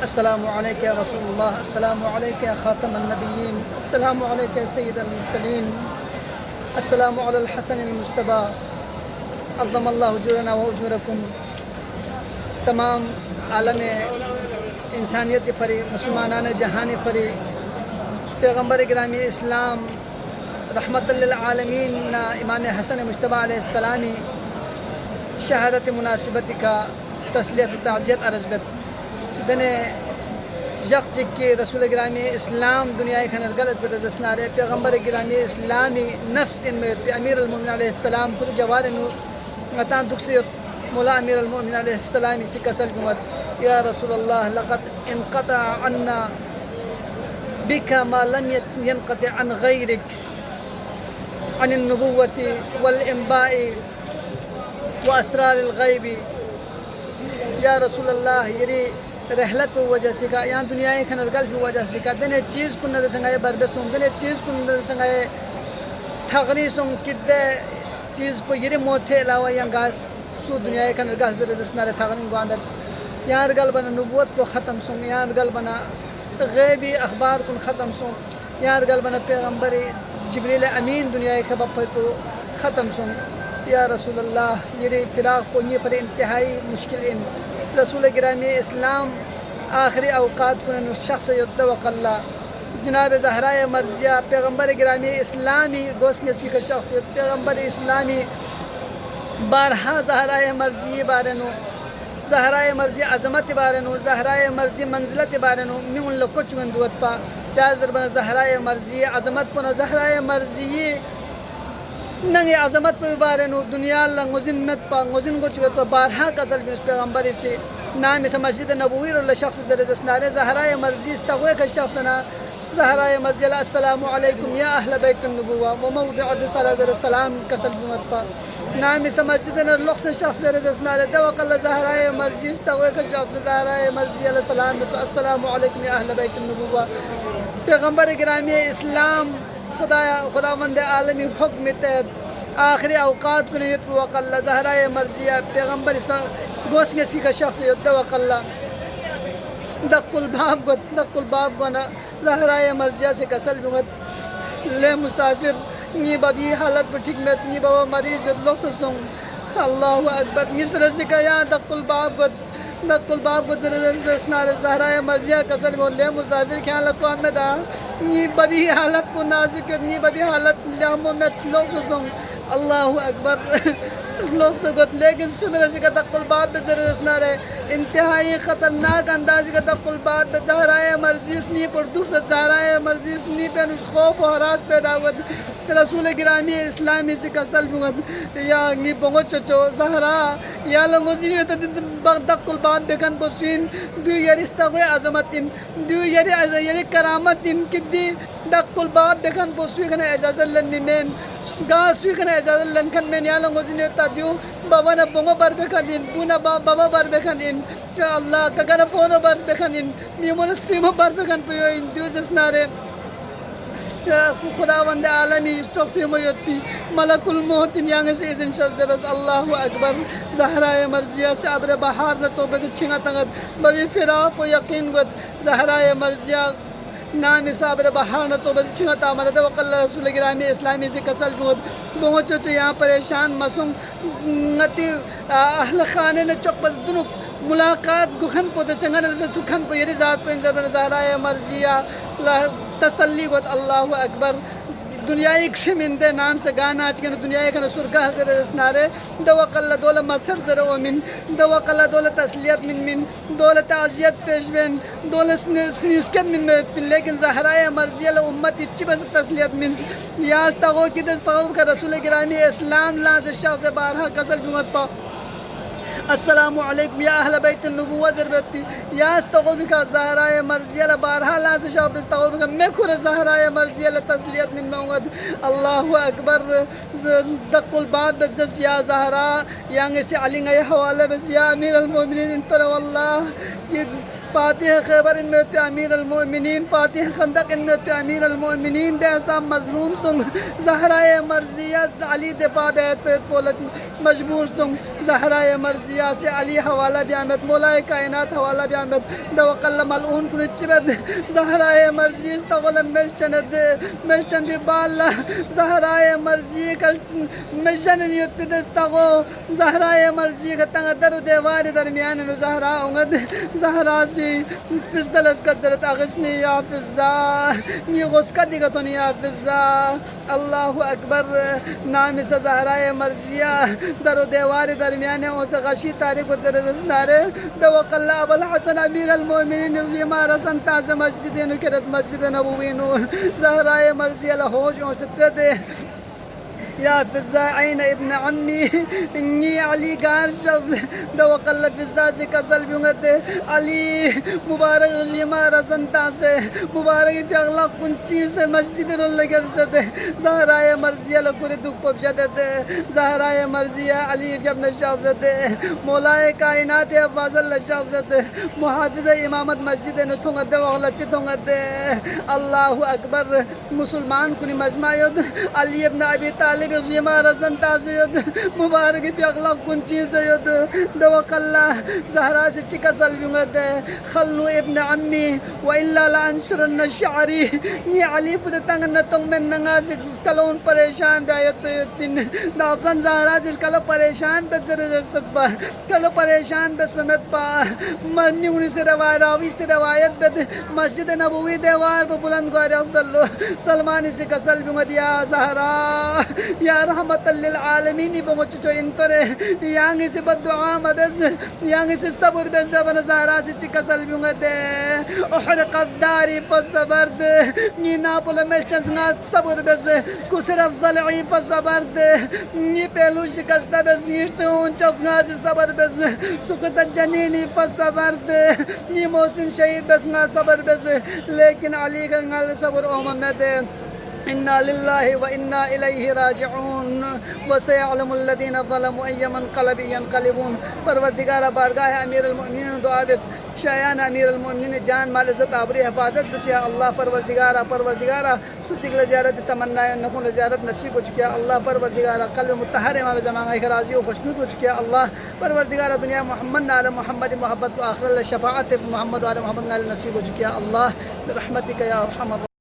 السلام علیکم یا رسول اللہ، السلام علیکم یا خاتم النبیین، السلام علیکم یا سید المرسلین، السلام علی الحسن المجتبی، عظم اللہ اجورنا و اجورکم۔ تمام عالم انسانیت فری، مسلمانان جہان فری، پیغمبر گرامی اسلام رحمت للعالمین امام حسن مجتبی علیہ السلامی شہادت مناسبت کا تسلیت و تعزیت عرض بت دنے جق چکی رسول گرامی اسلام دنیا کھنر غلط رسنارے پیغمبر گرامی اسلامی نفس ان میں امیر المومنین علیہ السلام خود جوار نو متان دکسیت مولا امیر المومنین علیہ السلام اسی کسل گمت یا رسول اللہ لقد انقطع عنا بك ما لم ينقطع عن غيرك عن النبوة والإنباء وأسرار الغيب یا رسول اللہ یری رحلت پہ وجہ سے کا یہاں دنیا کھنر گل بھی وجہ سے کا دنے چیز کن نہ سنگائے بربسوں دنے چیز کن نہ سنگائے ٹھغریسوں کدے چیز کو یری موتے علاوہ یہاں گاس سو دنیا کھنر گل زر دسنارے ٹھغرین گواندت یہاں گل بنا نبوت کو ختم سوں یہاں گل بنا غیبی اخبار کن ختم سوں یہاں گل بنا پیغمبر جبریل امین دنیا کے بپے کو ختم سوں یا رسول اللہ یری فراق کو یہ پر انتہائی مشکل ان رسول گرامی اسلام آخری اوقات کن شخص یتوق اللہ جناب زہرائے مرضیہ پیغمبر گرامی اسلامی گوسنسی کا شخصیت پیغمبر اسلامی بارہا زہرائے مرضی بارنو زہرائے مرضی عظمت بارنو زہرائے مرضی منزلت بارنو میں ان لوگ کچھ گندوت پا چاہر بنا زہرائے مرضی عظمت پنا زہرائے مرضی ننگے عظمت پہ بارنو دنیا اللہ غزنت پا غزن کو چکت پا بارہا قصل بھی اس پیغمبر سے نام اس مسجد نبوی اللہ شخص درز اسنارے زہرائے مرضی استغوے کا شخصنا زہرائے مرضی اللہ السلام علیکم یا اہل بیت النبوہ و موضع صلی اللہ علیہ وسلم قصل بھی پا نام اس مسجد نرلخ شخص درز اسنارے دوق اللہ زہرائے مرضی استغوے کا شخص زہرائے مرضی علیہ السلام السلام علیکم یا اہل بیت النبوہ پیغمبر گرامی اسلام خدا مند عالمی حکم تحت آخری اوقات کو نیت وق اللہ زہرائے مرضیہ پیغمبر گوسنسی کا شخص یتوق اللہ دق الباب گنا زہرائے مرضیہ سے کسل بمت لے مسافر نی ببی حالت پر ٹھکمت نی بابا مریض لوس سنگ اللہ اکبر نس رسی کا یا دق الباب کو زرزرسنار زہرائے مرضیہ کسل بمت لے مسافر کیا لکو احمد نی ببی حالت کو نازک نی ببی حالت لیامت لوس سنگ اللہ اکبر لوسگت لیکن سمرسی کا دق الباب پہ زرزرسنار ہے انتہائی خطرناک اندازی کا دق الباب پہ زہرائے مرضیس نی پر دوسرا زہرائے مرضیس نی پہ خوف و حراس پیدا ہوت رسول گرامی اسلامی سے کسل بگت یا نی بگو چچو زہرا یا لنگوزی دق الباب بکن بسین دو یری استغوی عظمتین دو یری کرامتین کدی دق الباب بکن بسوی کن اجاز اللہ نمین گاسوی کن اجاز اللہ کن میں یا لنگوزی نیتا دیو بابا نا بگو بر بکنین بونا بابا بر بکنین یا اللہ کگنا فونو بر بکنین میمون استریمو بر بکن پیو ان دیو سسنارے خداوند عالمی استغفی میوتی ملک الموت یانگ سے ازن شز دے بس اللہ اکبر زہرائے مرضیہ سے عبر بہار نچو بس چھنگا تنگت ببی فراق و یقین گت زہرائے مرضیہ نام صابر بہار نچو بس چھنگا تامرد وقت اللہ رسول گرامی اسلامی سے کسل گت بہنچو چو یہاں پریشان مسنگ نتی اہل خانے نے چک بس دنک ملاقات گخن پو دسنگن دسن تکھن پو یری ذات پو انجر بن زہرائے مرضیہ تسلی گوت اللہ اکبر دنیای کشمندے نام سے گانا چکن دنیای کھنا سرگاہ زر اسنارے دوق اللہ دولہ مظہر زر اومن دوق اللہ دولہ تسلیت من دولہ تعزیت پیش بین دولہ سنیسکت من لیکن زہرائے مرضی اللہ امت اچھی بس تسلیت من یا استغو کی دستغو کا رسول گرامی اسلام لا سے شخص بارہا کسل جمعت پا السلام علیکم یا اہل بیت النبوہ ضربتی یا استغوبی کا زہرائے مرضی اللہ بارہا لا سے شاپ استغوبی کا میں کھر زہرائے مرضی اللہ تسلیت من موت اللہ اکبر دق الباب بزس یا زہرا یانگے سے علنگا یا حوالہ بس یا امیر المومنین انتر واللہ یہ فاتح خیبر ان میں پہ امیر المؤمنین، فاتح خندق ان میں پہ امیر المؤمنین دے حساب مظلوم سنگ زہرائے مرضیہ علی دفاع بیت پہ پولت مجبور سنگ زہرائے مرضیہ سے علی حوالہ بیامت مولائے کائنات حوالہ بیامت دوقل ملعون کنچبت زہرائے مرضی استغل ملچن ببالا زہرائے مرضی کل مجن نیت پہ دستغو زہرائے مرضی کا تنگ در دیوار درمیان نو زہرا اونگد زہرا سی فضل اس کا ذرت اغسنی یا فضا نی غسکا دیگتونی یا فضا اللہ اکبر نام سے زہرائے مرضیہ در دیوار درمیان او سے غشی تاریخ و ذرت اسنارے دوق اللہ ابو الحسن امیر المؤمنین زیما رسن تاز مسجد نکرت مسجد نبوین زہرائے مرضیہ لہوج او سترد یا فضا عین ابن عمی انی علی گار شخص دوق اللہ فضا سے کسل بیونگت علی مبارک غیمہ رسنتا سے مبارک فی اغلاق کنچی سے مسجد اللہ سے زہرائے مرضیہ لکوری دکھ پبشدت زہرائے مرضیہ علی ابن شخصت مولائے کائنات فاضل شخصت محافظ امامت مسجد نتھونگت وغلچ تھونگت اللہ اکبر مسلمان کنی مجمع ید علی ابن ابی طالب غیمہ رسن تاسید مبارک فی اغلاق کنچی سید دوق اللہ زہرا سے چکا سلبیونگت خلو ابن عمی وإلا لانشرن شعری یہ علی فد تنگ نتنگ من ننگاسی کلون پریشان بیایت پیتن داغسن زہرا سے کلو پریشان بس زر سکبا کلو پریشان بس ممت پا مرنیونی سے روایت راوی سے روایت بد مسجد نبوی دیوار پا بلند گواری صلو سلمانی سے کسل بیونگت یا زہرا یا رحمت للعالمین بمچ چو انترے یانگی سے بدعا مبس یانگی سے صبر بس بن زہرا سے چکسل بیونگت احرقت داری فصبرد نی ناپل ملچنسنگات صبر بس کسر الضلعی فصبرد نی پہلو شکست بس نیرچون چسنگات صبر بس سکت جنینی فصبرد نی محسن شہید بس نگا صبر بس لیکن علی کا نگا صبر اومد انا للہ و انا الیہ راجعون وسیعلم الذین ظلموا ای منقلب ینقلبون پروردگارہ بارگاہ امیر المؤمنین دعابت شایان امیر المؤمنین جان مال عزت آبری حفاظت بس یا اللہ پروردگارہ سچک لزیارت تمنا نکون لزیارت نصیب ہو چکیا اللہ پروردگارہ قلب متحر امام زمان ایک راضی و خوشنود ہو چکیا اللہ پروردگارہ دنیا محمد علی محمد محبت و آخر اللہ شفاعت محمد علی محمد نصیب ہو چکیا اللہ برحمتک یا ارحم